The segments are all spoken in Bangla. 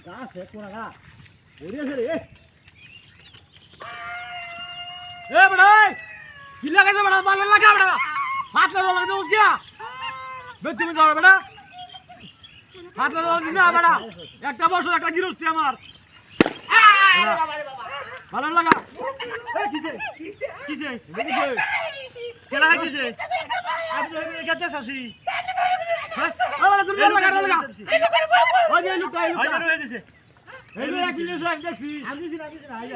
গাছ হে কোনা গা ওরিয়েছে রে এ বড় কি লাগাইছে বড় বাল লাগা বড় হাত লাগা দে উসকিয়া বে তুমি যাও বড় হাত লাগা না বড় একটা বছর একটা গিরস্তি আমার ভালো লাগা এ কিছে কিছে কেলা কিছে আপনি কেতে সাসি হ্যাঁ আরে তুমি লাগা লাগা ওই যে লুকা হাই লুকা হয়ে দিছে এই যে এক লিটার এক দেখছি আমি দিছি না হাই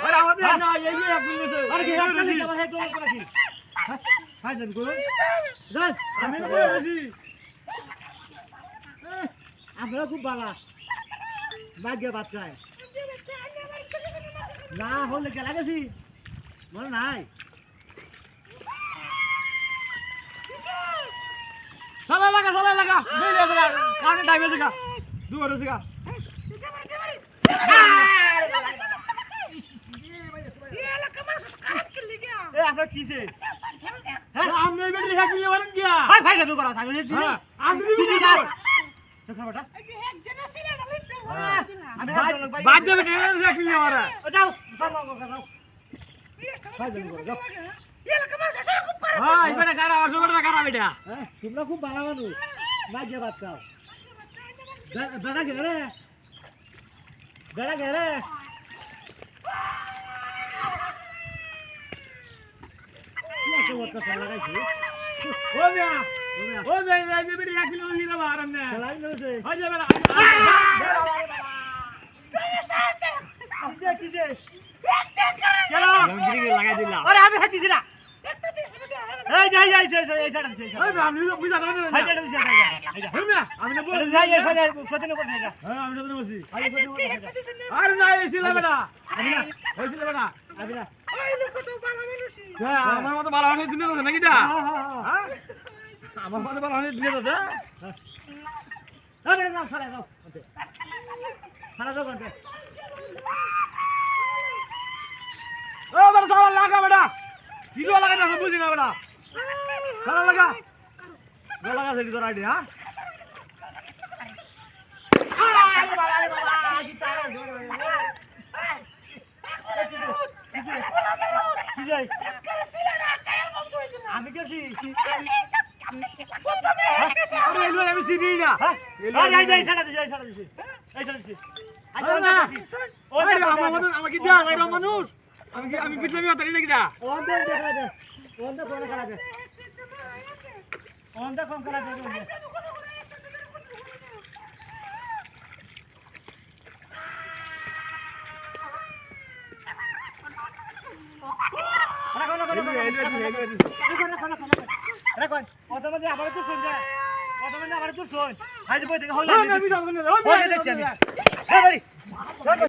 আরে আমাদের না এই যে এক লিটার আরে কি হাত দিছি আমার হেড তোমার কি হাই যান গো যান আমি বলেছি আমরা খুব বালা ভাগ্য বাচ্চায় না হলে গেলা গেছি মনে নাই সালা লাগা মেলে লাগা কানে টাইমে লাগা দুয়ারে লাগা এ আপনার কিছে আমনে বেটি হ্যাক নিয়ে মারেন গিয়া ভাই ভাই যাবে করা থাকলে দিদি আমি দিদি দিদি যা না বেটা আমি বাদ দেবে কে হ্যাক নিয়ে মারা যাও যাও ভাই যাবে করা যাও হ্যাঁ বেটা কারা অসুবিধা কারা বেটা তোমরা খুব ভালো মানুষ ভাগ্য বাচ্চা বেড়া গেলে রে বেড়া গেলে কি একটা ওটা লাগাইছি ও মিয়া এই বেটি হ্যাক নিয়ে নিয়ে মারেন না খেলাই নছে হই যাবে না কিছে কেন লঙ্গিরি লাগাই দিলা আরে আমি হাতিছি না এই যাই যাই এই সাইড আছে ওই আমি বুঝা না হাই যাই দিছি ওই মিয়া আমি না বল যাই এই সাইড সতেন করে যা হ্যাঁ আমি তো বলছি আই আরে না এসিলা বেটা আমি না হইছিল বেটা আমি না হ্যাঁ আমার মতো ভালো হনে দুনিয়া আছে নাকি দা হ্যাঁ আমার মতো ভালো হনে দুনিয়া আছে আরে না সারা দাও সারা দাও কোনটা ও বেটা সারা লাগা বেটা কি লো লাগা না বুঝি না বেটা সারা লাগা গো লাগা সেটি তোর আইডিয়া আরে বাবা কি তারা জোরে কি যাই আমি কেছি আরে এলো আমি চিনি না আরে এই যাই সারা দিছি এই সারা দিছি আরে না ওই আমার মতন আমাকে দেয়া যায় মানুষ আমি বিটলামি হতারি নাকি দা ওন দে দেখা দে ওন দে কোন করা দে ওন দে কোন করা দে আবার